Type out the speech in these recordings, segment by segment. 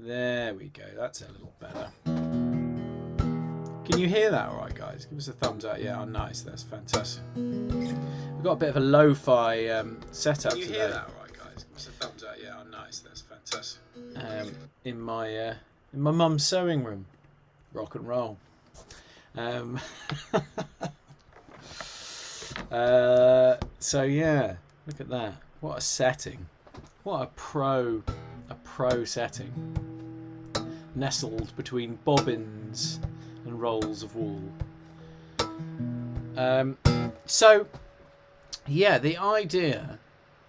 There we go. That's a little better. Can you hear that all right, guys? Give us a thumbs up. Yeah, oh, nice. That's fantastic. We've got a bit of a lo-fi setup today. Can you hear that all right, guys? Give us a thumbs up. Yeah, oh, nice. That's fantastic. In my mum's sewing room. Rock and roll. So yeah, look at that. What a setting. What a pro setting. Nestled between bobbins and rolls of wool. So yeah, the idea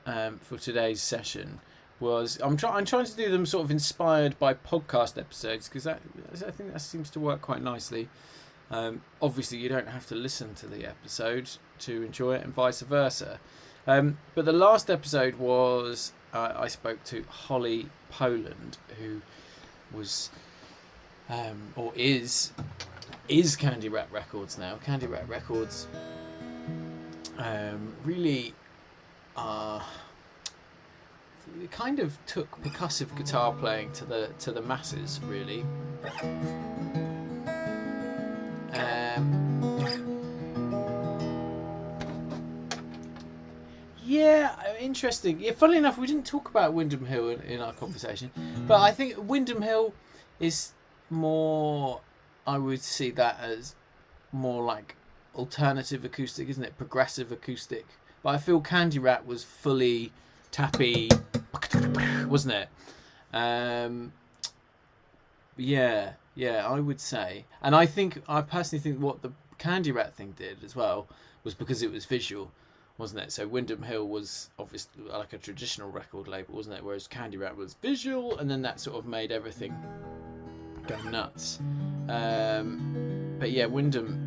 for today's session was I'm trying to do them sort of inspired by podcast episodes, because I think that seems to work quite nicely. Obviously you don't have to listen to the episode to enjoy it, and vice versa. But the last episode was I spoke to Holly Poland, who was or is Candy Rat Records now. Candy Rat Records really it kind of took percussive guitar playing to the masses, really. Yeah, interesting. Yeah, funnily enough, we didn't talk about Windham Hill in our conversation, but I think Windham Hill is more, I would see that as more like alternative acoustic, isn't it? Progressive acoustic. But I feel Candy Rat was fully tappy, wasn't it? Yeah, I would say. And I personally think what the Candy Rat thing did as well was because it was visual, wasn't it? So Windham Hill was obviously like a traditional record label, wasn't it? Whereas Candy Rat was visual, and then that sort of made everything go nuts. But yeah, Windham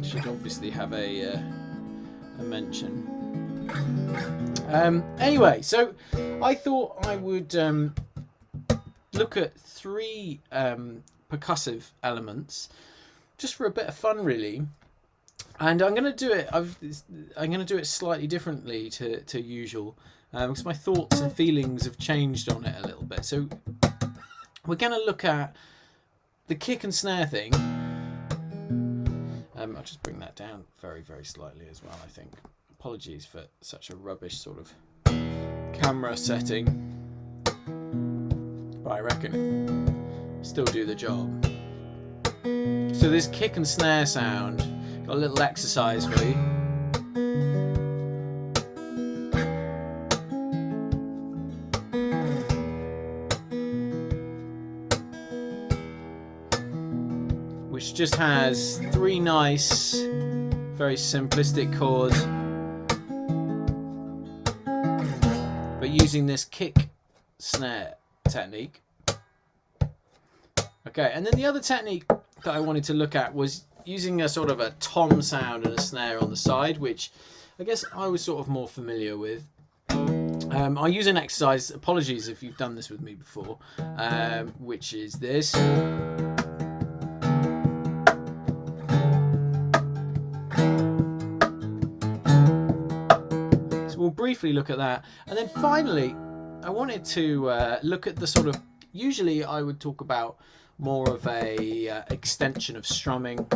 should obviously have a mention. Anyway, so I thought I would look at 3 percussive elements just for a bit of fun, really. And I'm going to do it. I'm going to do it slightly differently to usual, because my thoughts and feelings have changed on it a little bit. So we're going to look at the kick and snare thing. I'll just bring that down very, very slightly as well, I think. Apologies for such a rubbish sort of camera setting, but I reckon it still do the job. So this kick and snare sound, got a little exercise for you. Which just has 3 nice, very simplistic chords, but using this kick snare technique. Okay, and then the other technique that I wanted to look at was using a sort of a tom sound and a snare on the side, which I guess I was sort of more familiar with. I use an exercise, apologies if you've done this with me before, which is this. So we'll briefly look at that. And then finally, I wanted to look at the sort of, usually I would talk about more of a extension of strumming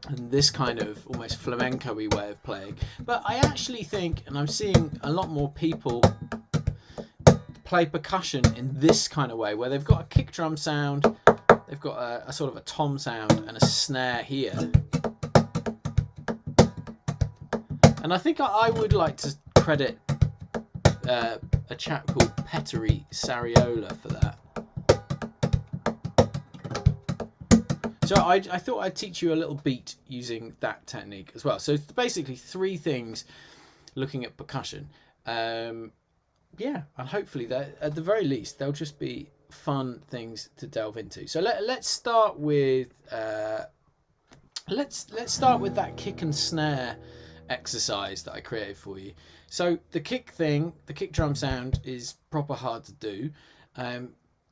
and this kind of almost flamenco-y way of playing. But I actually think, and I'm seeing a lot more people play percussion in this kind of way, where they've got a kick drum sound, they've got a sort of a tom sound and a snare here. And I think I would like to credit a chap called Petteri Sariola for that. So I thought I'd teach you a little beat using that technique as well. So it's basically 3 things looking at percussion. Yeah, and hopefully that at the very least they'll just be fun things to delve into. So let's start with let's start with that kick and snare exercise that I created for you. So the kick thing, the kick drum sound, is proper hard to do.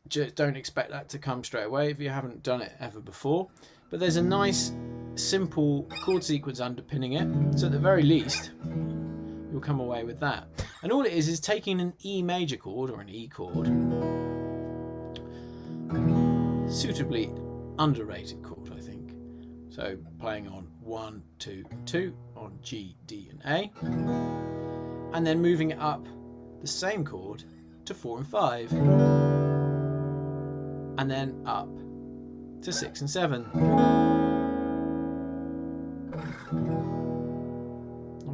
Just don't expect that to come straight away if you haven't done it ever before. But there's a nice, simple chord sequence underpinning it. So at the very least, you'll come away with that. And all it is taking an E major chord or an E chord suitably underrated chord, I think. So playing on 1, 2, and 2 on G, D, and A, and then moving it up the same chord to 4 and 5, and then up to 6 and 7.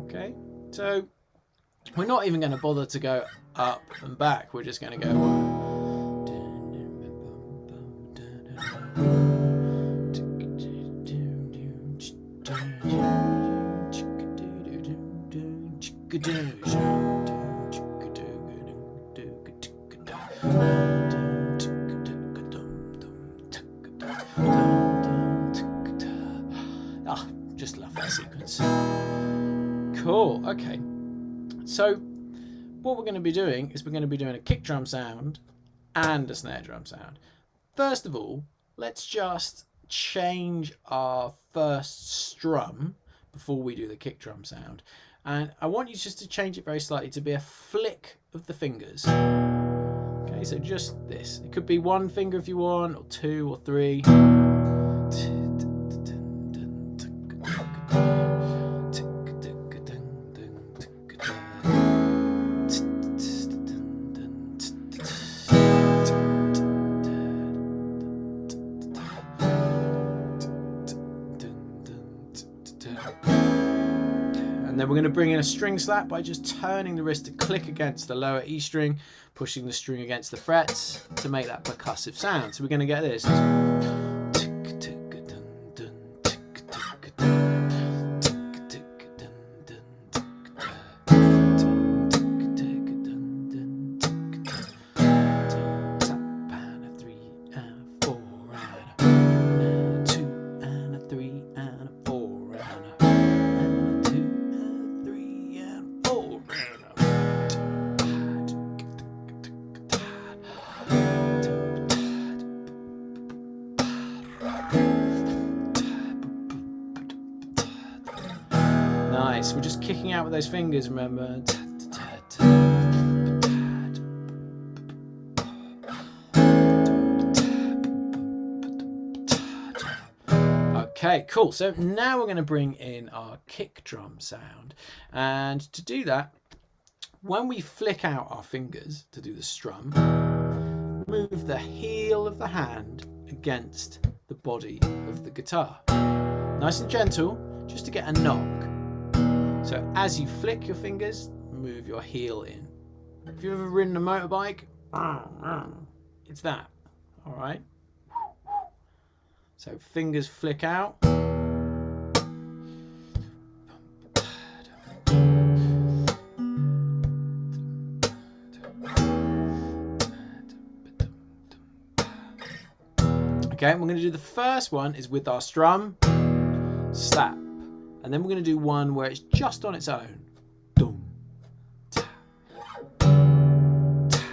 Okay, so we're not even going to bother to go up and back. We're just going to go. Just love that sequence. Cool. Okay. So what we're going to be doing is we're going to be doing a kick drum sound and a snare drum sound. First of all, let's just change our first strum before we do the kick drum sound. And I want you just to change it very slightly to be a flick of the fingers. Okay, so just this. It could be one finger if you want, or 2 or 3. And then we're going to bring in a string slap by just turning the wrist to click against the lower E string, pushing the string against the frets to make that percussive sound. So we're going to get this. Nice. We're just kicking out with those fingers, remember. Okay, cool. So now we're going to bring in our kick drum sound. And to do that, when we flick out our fingers to do the strum, move the heel of the hand against the body of the guitar. Nice and gentle, just to get a knock. So as you flick your fingers, move your heel in. If you've ever ridden a motorbike, it's that. All right. So fingers flick out. Okay, we're going to do the first one is with our strum, slap. And then we're going to do one where it's just on its own. Dum, tap, tap,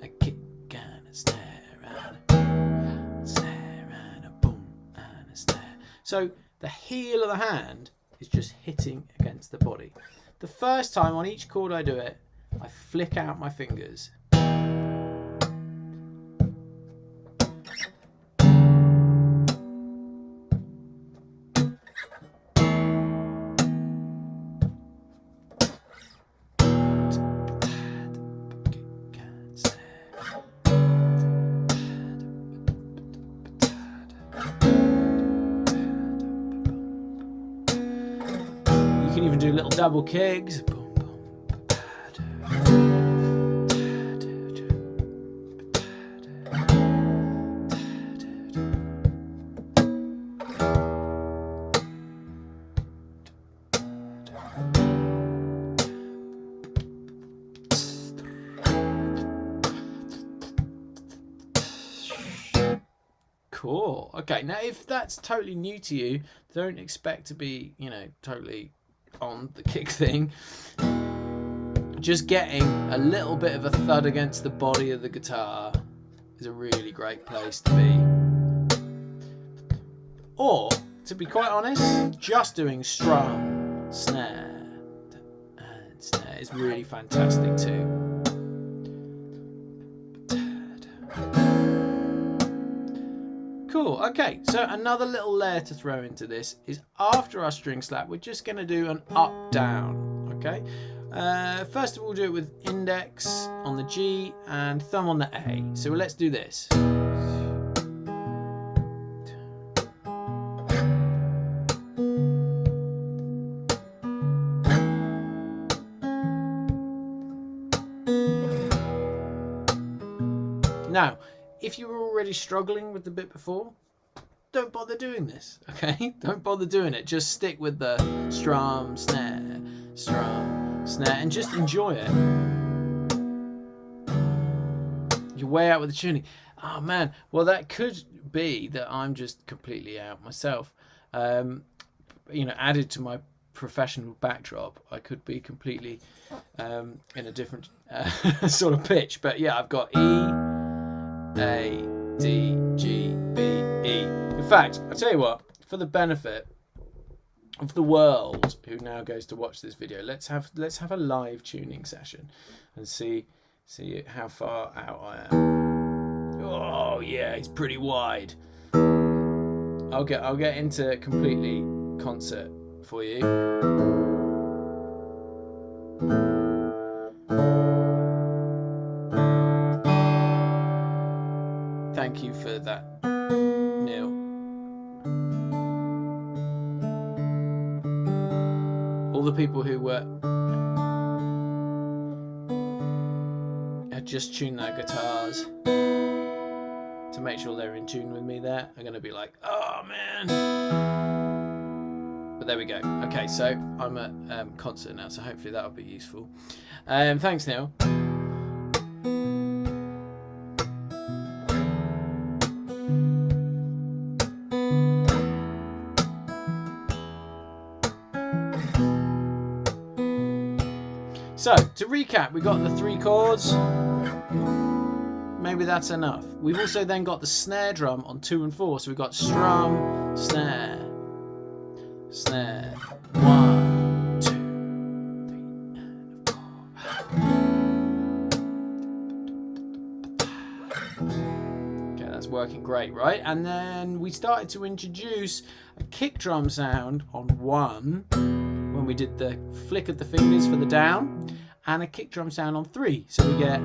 a kick and a snare and a snare and a boom and a snare. So the heel of the hand is just hitting against the body. The first time on each chord I do it, I flick out my fingers. You can even do little double kicks. Cool. Okay, now if that's totally new to you, don't expect to be, totally on the kick thing. Just getting a little bit of a thud against the body of the guitar is a really great place to be. Or, to be quite honest, just doing strum, snare, and snare is really fantastic too. Cool. Okay, so another little layer to throw into this is after our string slap, we're just going to do an up down. Okay. First of all, we'll do it with index on the G and thumb on the A. So let's do this. Now, if you were already struggling with the bit before, don't bother doing this, okay? Don't bother doing it. Just stick with the strum, snare, and just enjoy it. You're way out with the tuning. Oh man, well that could be that I'm just completely out myself. Added to my professional backdrop, I could be completely in a different sort of pitch. But yeah, I've got E, A, D, G, B, E. In fact, I'll tell you what, for the benefit of the world who now goes to watch this video, let's have a live tuning session and see how far out I am. Oh yeah, it's pretty wide. I'll get into completely concert for you. Thank you for that, Neil. All the people who had just tuned their guitars to make sure they're in tune with me there are going to be like, oh man. But there we go. Okay, so I'm at concert now, so hopefully that'll be useful. Thanks, Neil. So, to recap, we've got the 3 chords. Maybe that's enough. We've also then got the snare drum on 2 and 4. So we've got strum, snare, snare. 1, 2, 3, 4. Okay, that's working great, right? And then we started to introduce a kick drum sound on 1 when we did the flick of the fingers for the down, and a kick drum sound on 3. So we get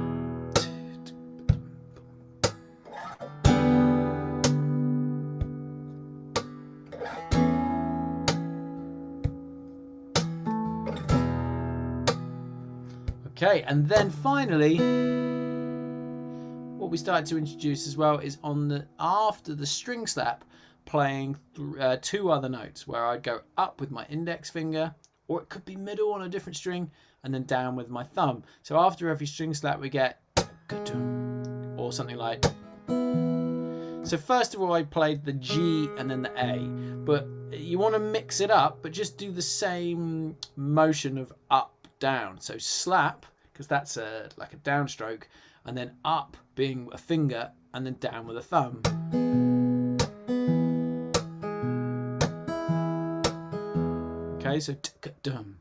okay, and then finally what we started to introduce as well is after the string slap, playing 2 other notes where I'd go up with my index finger, or it could be middle on a different string, and then down with my thumb. So after every string slap we get or something like. So first of all I played the G and then the A, but you want to mix it up, but just do the same motion of up, down. So slap, because that's like a downstroke, and then up being a finger, and then down with a thumb. Okay, so dum.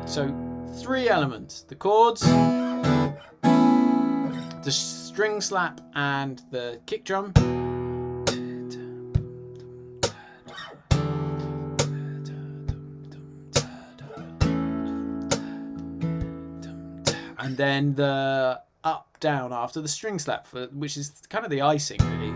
So 3 elements: the chords, the string slap, and the kick drum. And then the up down after the string slap, which is kind of the icing really.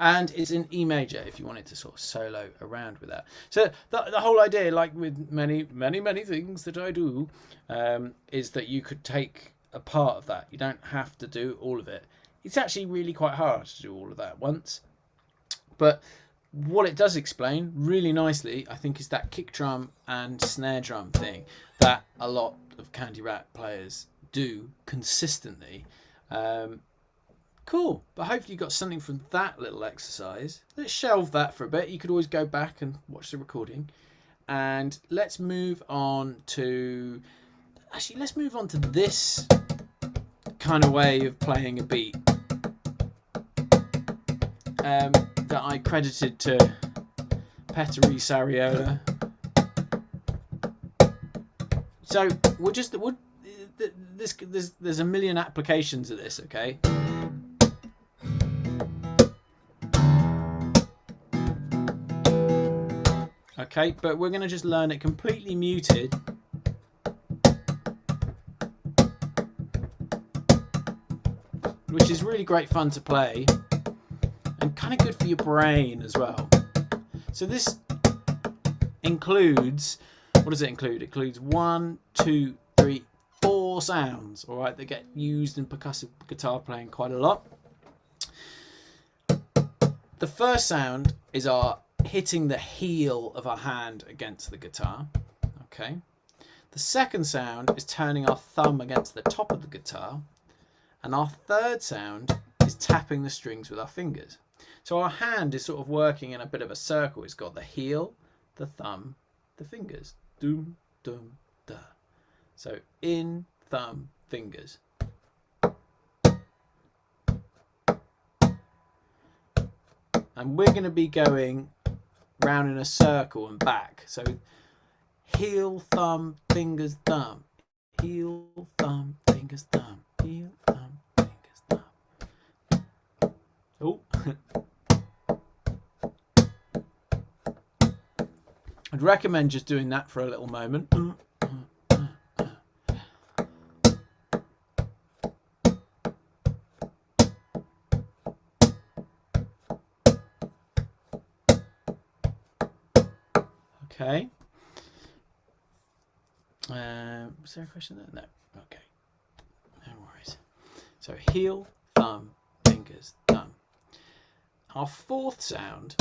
And it's in E major if you wanted to sort of solo around with that. So the whole idea, like with many things that I do, is that you could take a part of that. You don't have to do all of it. It's actually really quite hard to do all of that at once. But what it does explain really nicely, I think, is that kick drum and snare drum thing that a lot of Candy Rat players do consistently. Cool, but hopefully you got something from that little exercise. Let's shelve that for a bit. You could always go back and watch the recording. And let's move on to... Actually, let's move on to this kind of way of playing a beat that I credited to Petteri Sariola. So there's a million applications of this, okay? Okay, but we're going to just learn it completely muted. Which is really great fun to play. And kind of good for your brain as well. So this includes... What does it include? It includes 1, 2, 3, 4 sounds, all right, that get used in percussive guitar playing quite a lot. The first sound is our hitting the heel of our hand against the guitar. Okay. The second sound is turning our thumb against the top of the guitar. And our third sound is tapping the strings with our fingers. So our hand is sort of working in a bit of a circle. It's got the heel, the thumb, the fingers. Doom, dum, da. So in, thumb, fingers. And we're going to be going round in a circle and back. So heel, thumb, fingers, thumb. Heel, thumb, fingers, thumb. Heel, thumb, fingers, thumb. Oh. I'd recommend just doing that for a little moment. Okay. Was there a question there? No. Okay. No worries. So heel, thumb, fingers, thumb. Our fourth sound,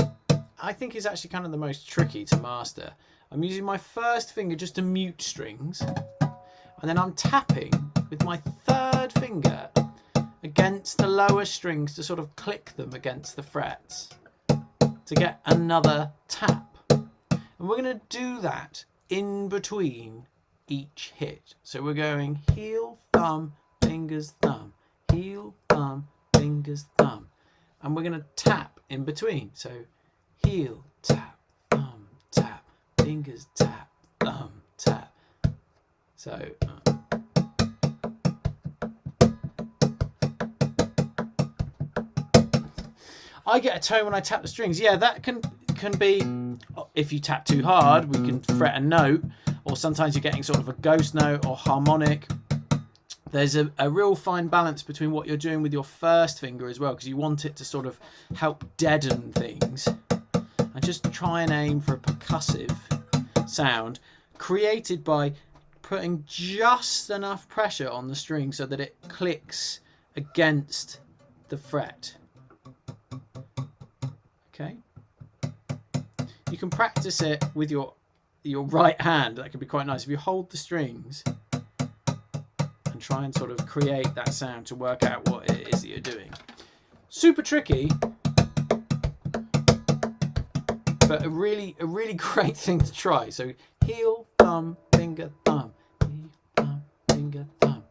I think, is actually kind of the most tricky to master. I'm using my first finger just to mute strings, and then I'm tapping with my third finger against the lower strings to sort of click them against the frets to get another tap. And we're going to do that in between each hit. So we're going heel, thumb, fingers, thumb, heel, thumb, fingers, thumb. And we're going to tap in between. So heel, tap, thumb, tap, fingers, tap, thumb, tap. So... I get a tone when I tap the strings. Yeah, that can be, if you tap too hard, we can fret a note, or sometimes you're getting sort of a ghost note or harmonic. There's a real fine balance between what you're doing with your first finger as well, because you want it to sort of help deaden things. And just try and aim for a percussive sound created by putting just enough pressure on the string so that it clicks against the fret. Okay. You can practice it with your right hand. That can be quite nice if you hold the strings and try and sort of create that sound to work out what it is that you're doing. Super tricky, but a really great thing to try. So heel, thumb, finger, thumb. Heel, thumb, finger, thumb.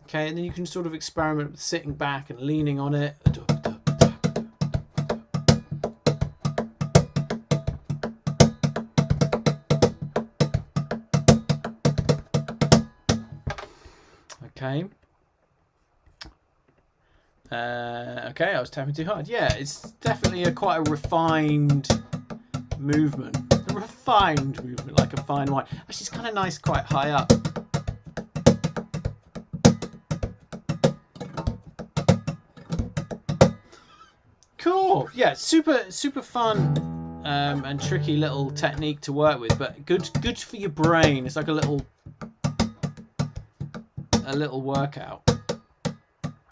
Okay, and then you can sort of experiment with sitting back and leaning on it. Okay. Okay, I was tapping too hard. Yeah, it's definitely quite a refined movement. A refined movement, like a fine wine. Actually, it's kind of nice, quite high up. Cool. Yeah, super fun and tricky little technique to work with, but good for your brain. It's like a little workout.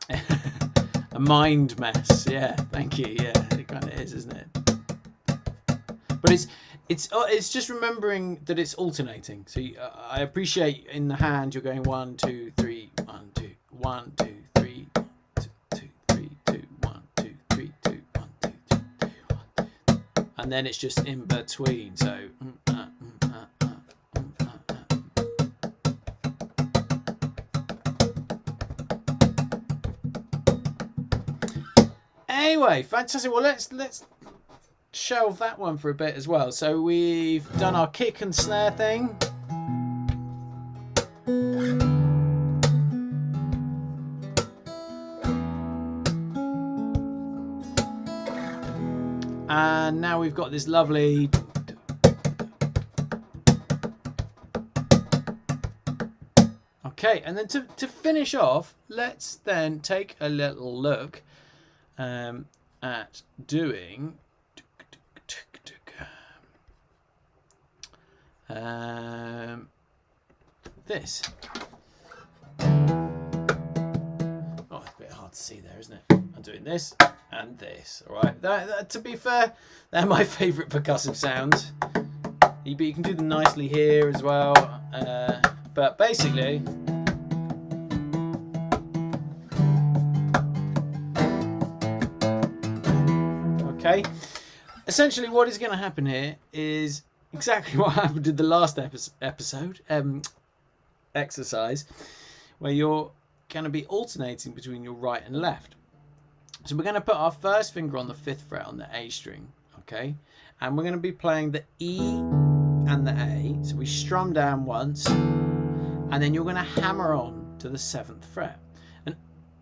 A mind mess. Yeah, thank you. Yeah, it kind of is, isn't it? But it's just remembering that it's alternating. So I appreciate in the hand you're going 1 2 3 1 2 1 2 3 2 2 3 2 1 2 3 2 1 2 3 2 1 2, and then it's just in between. So anyway, fantastic. Well, let's shelve that one for a bit as well. So we've done our kick and snare thing. And now we've got this lovely okay, and then to finish off, let's then take a little look at doing this. Oh, it's a bit hard to see there, isn't it? I'm doing this and this. All right. That, to be fair, they're my favourite percussive sounds. But you can do them nicely here as well. But basically, okay. Essentially, what is going to happen here is exactly what happened in the last episode exercise, where you're going to be alternating between your right and left. So we're going to put our first finger on the 5th fret on the A string, okay, and we're going to be playing the E and the A. So we strum down once, and then you're going to hammer on to the 7th fret, and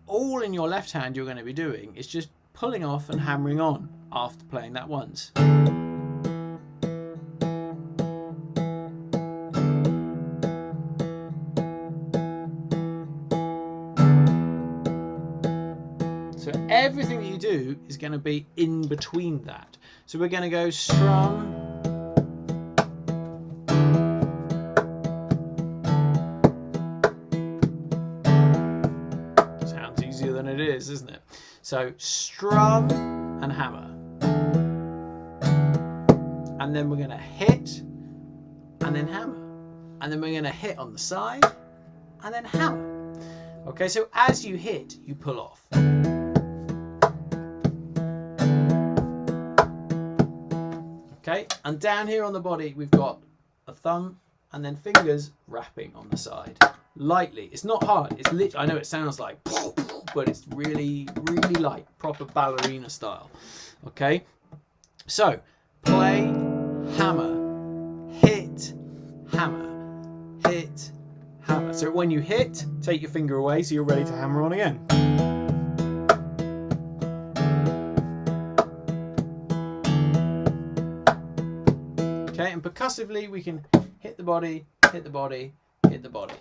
all in your left hand you're going to be doing is just pulling off and hammering on after playing that once. So everything that you do is going to be in between that. So we're going to go strum, sounds easier than it is, isn't it? So strum and hammer, and then we're going to hit and then hammer, and then we're going to hit on the side and then hammer. Okay, so as you hit, you pull off. Okay, and down here on the body we've got a thumb and then fingers wrapping on the side lightly. It's not hard. It's literally, I know it sounds like, but it's really, really light, proper ballerina style. Okay, so play, hammer, hit, hammer, hit, hammer. So when you hit, take your finger away so you're ready to hammer on again. Okay, and percussively we can hit the body, hit the body, hit the body.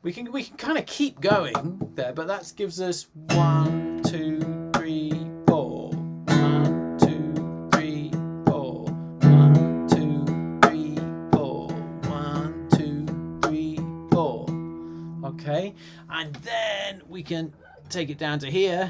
We can kind of keep going there, but that gives us 1 2 3 4. 1 2 3 4. 1 2 3 4. 1 2 3 4. Okay, and then we can take it down to here.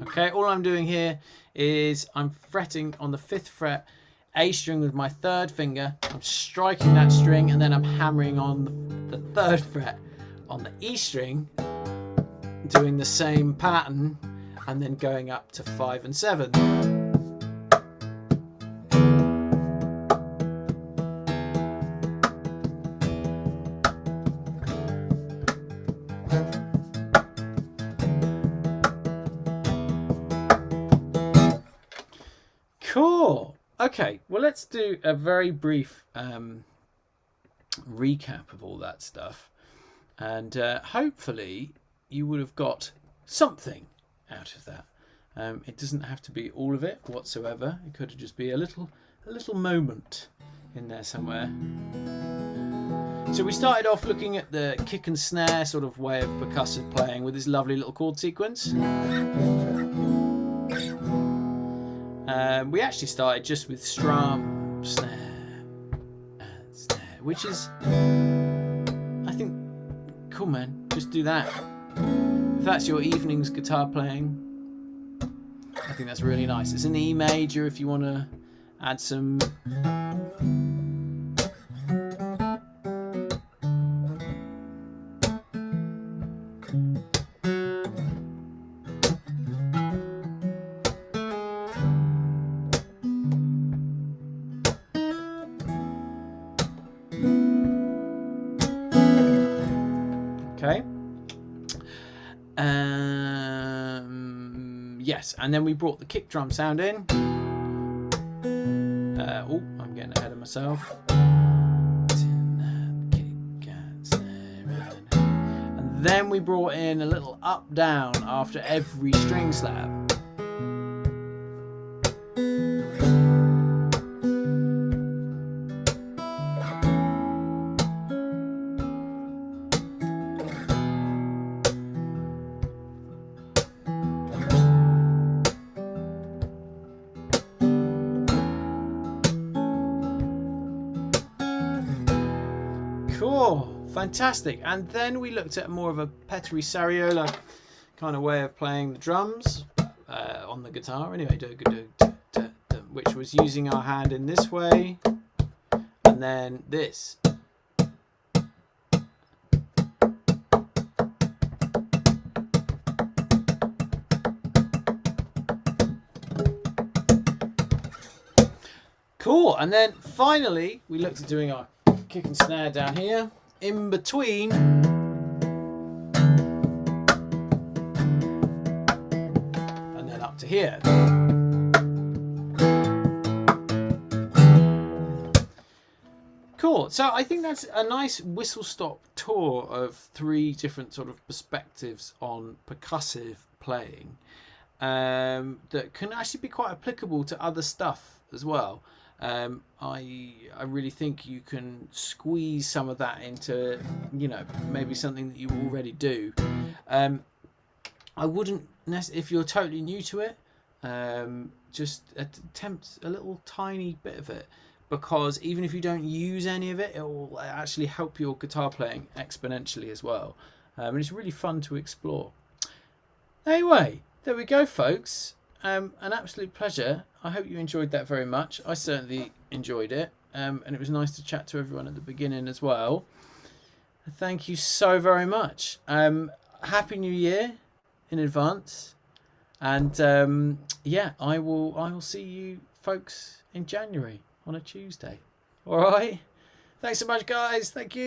Okay, all I'm doing here is I'm fretting on the 5th fret A string with my 3rd finger. I'm striking that string and then I'm hammering on the 3rd fret on the E string, doing the same pattern and then going up to 5 and 7. Cool. Okay, well, let's do a very brief recap of all that stuff, and hopefully you would have got something out of that. It doesn't have to be all of it whatsoever. It could just be a little moment in there somewhere. So we started off looking at the kick and snare sort of way of percussive playing with this lovely little chord sequence. We actually started just with strum, snare, and snare, which is, I think cool, man. Just do that. If that's your evening's guitar playing, I think that's really nice. It's an E major if you want to add some. Okay. Yes, and then we brought the kick drum sound in. Oh, I'm getting ahead of myself. And then we brought in a little up down after every string slap. Cool, fantastic. And then we looked at more of a Petteri Sariola kind of way of playing the drums on the guitar. Anyway, which was using our hand in this way, and then this. Cool, and then finally we looked at doing our kick and snare down here in between and then up to here. Cool, so I think that's a nice whistle stop tour of 3 different sort of perspectives on percussive playing that can actually be quite applicable to other stuff as well. I really think you can squeeze some of that into, you know, maybe something that you already do. I wouldn't if you're totally new to it, just attempt a little tiny bit of it, because even if you don't use any of it, it will actually help your guitar playing exponentially as well. And it's really fun to explore. Anyway, there we go, folks. An absolute pleasure. I hope you enjoyed that very much. I certainly enjoyed it, and it was nice to chat to everyone at the beginning as well. Thank you so very much. Happy New Year in advance, and yeah, I will see you folks in January on a Tuesday. All right. Thanks so much, guys. Thank you.